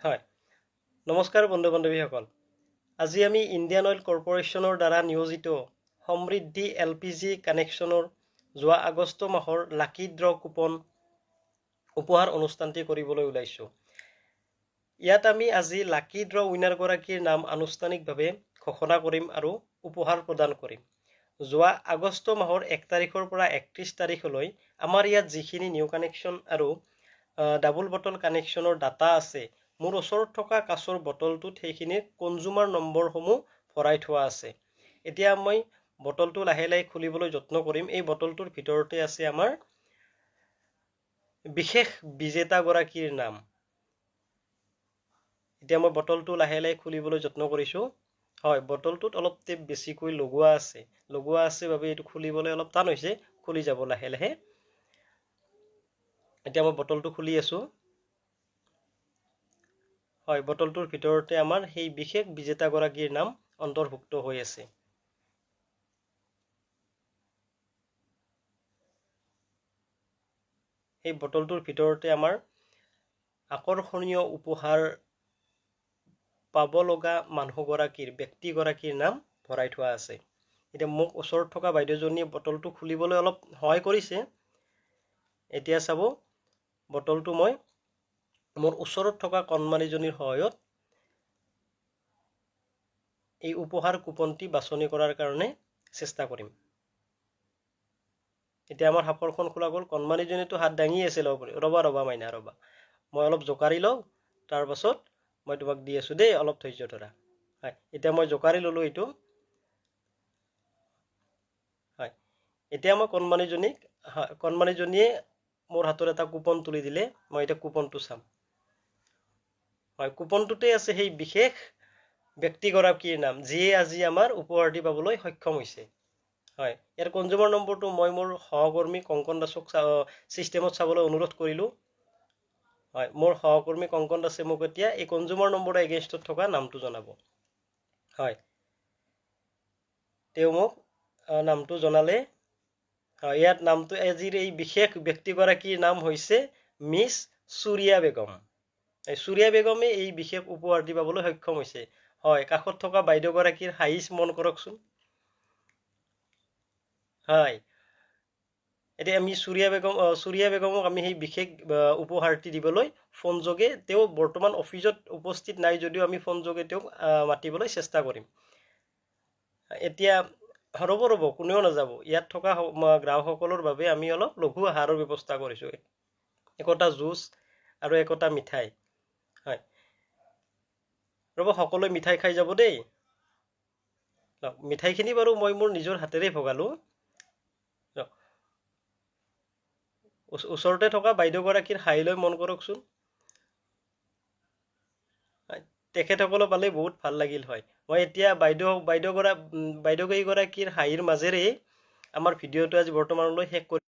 হয়, নমস্কাৰ বন্ধু বান্ধৱীসকল। আজি আমি ইণ্ডিয়ান অইল কৰ্পোৰেশ্যনৰ দ্বাৰা নিয়োজিত সমৃদ্ধি LPG কানেকশ্যনৰ যোৱা আগষ্ট মাহৰ লাকি ড্ৰ কুপন উপহাৰ অনুষ্ঠানটি কৰিবলৈ ওলাইছোঁ। ইয়াত আমি আজি লাকি ড্ৰ উইনাৰগৰাকীৰ নাম আনুষ্ঠানিকভাৱে ঘোষণা কৰিম আৰু উপহাৰ প্ৰদান কৰিম। যোৱা আগষ্ট মাহৰ 1 তাৰিখৰ পৰা 31 তাৰিখলৈ আমাৰ ইয়াত যিখিনি নিউ কানেকশ্যন আৰু ডাবল বটল কানেকশ্যনৰ ডাটা আছে, মোৰ ওচৰত থকা কাঁচৰ বটলটোত সেইখিনিৰ কনজুমাৰ নম্বৰসমূহ ভৰাই থোৱা আছে। এতিয়া মই বটলটো লাহে লাহে খুলিবলৈ যত্ন কৰিম। এই বটলটোৰ ভিতৰতে আছে আমাৰ বিশেষ বিজেতাগৰাকীৰ নাম। এতিয়া মই বটলটো লাহে লাহে খুলিবলৈ যত্ন কৰিছোঁ। হয়, বটলটোত অলপ টেপ বেছিকৈ লগোৱা আছে বাবে এইটো খুলিবলৈ অলপ টান হৈছে। খুলি যাব লাহে লাহে। এতিয়া মই বটলটো খুলি আছোঁ। হয়, বটলটোৰ ভিতৰতে আমাৰ সেই বিশেষ বিজেতাগৰাকীৰ নাম অন্তৰ্ভুক্ত হৈ আছে। সেই বটলটোৰ ভিতৰতে আমাৰ আকৰ্ষণীয় উপহাৰ পাব লগা ব্যক্তিগৰাকীৰ নাম ভৰাই থোৱা আছে। এতিয়া মোক ওচৰত থকা বাইদেউজনীয়ে বটলটো খুলিবলৈ অলপ সহায় কৰিছে। এতিয়া চাব, বটলটো মই মোৰ ওচৰত থকা কণমানিজনীৰ সহায়ত এই উপহাৰ কুপনটি বাছনি কৰাৰ কাৰণে চেষ্টা কৰিম। এতিয়া আমাৰ সাপৰখন খোলা গ'ল। কণমানিজনীতো হাত দাঙি আছে ৰ'বা মাইনা ৰ'বা। মই অলপ জোকাৰি লওঁ, তাৰ পাছত মই তোমাক দি আছোঁ দেই, অলপ ধৈৰ্য ধৰা। হয়, এতিয়া মই জোকাৰি ল'লোঁ এইটো। হয়, এতিয়া মই কণমানিজনীয়ে মোৰ হাতত এটা কুপন তুলি দিলে। মই এতিয়া কুপনটো চাম। হয়, কুপনটোতে আছে সেই বিশেষ ব্যক্তিগৰাকীৰ নাম, যিয়ে আজি আমাৰ উপহাৰটি পাবলৈ সক্ষম হৈছে। হয়, ইয়াৰ কনজুমাৰ নম্বৰটো মই মোৰ সহকৰ্মী কংকন দাসক ছিষ্টেমত চাবলৈ অনুৰোধ কৰিলোঁ। হয়, মোৰ সহকৰ্মী কংকন দাসে মোক এতিয়া এই কনজুমাৰ নম্বৰৰ এগেইনষ্টত থকা নামটো জনাব। হয়, তেওঁ মোক নামটো জনালে। হয়, ইয়াত নামটো আজিৰ এই বিশেষ ব্যক্তিগৰাকীৰ নাম হৈছে মিছ চুৰিয়া বেগম। চুৰিয়া বেগমে এই বিশেষ উপহাৰটি পাবলৈ সক্ষম হৈছে। হয়, কাষত থকা বাইদেউগৰাকীৰ হাঁহিচ মন কৰকচোন। হয়, এতিয়া আমি চুৰিয়া বেগমক আমি সেই বিশেষ উপহাৰটি দিবলৈ ফোনযোগে, তেওঁ বৰ্তমান অফিচত উপস্থিত নাই যদিও আমি ফোনযোগে তেওঁক মাতিবলৈ চেষ্টা কৰিম। এতিয়া ৰ'ব, কোনেও নাযাব। ইয়াত থকা গ্ৰাহকসকলৰ বাবে আমি অলপ লঘু আহাৰৰ ব্যৱস্থা কৰিছোঁ। একোটা জুচ আৰু একোটা মিঠাই। হয়, ৰ'ব, সকলোৱে মিঠাই খাই যাব দেই। মিঠাইখিনি বাৰু মই মোৰ নিজৰ হাতেৰে ভগালোঁ। ওচৰতে থকা বাইদেউগৰাকীৰ হাঁহিলৈ মন কৰকচোন। তেখেতসকলক পালে বহুত ভাল লাগিল হয়। মই এতিয়া বাইদেউকেইগৰাকীৰ হাঁহিৰ মাজেৰে আমাৰ ভিডিঅ'টো আজি বৰ্তমানলৈ শেষ কৰিম।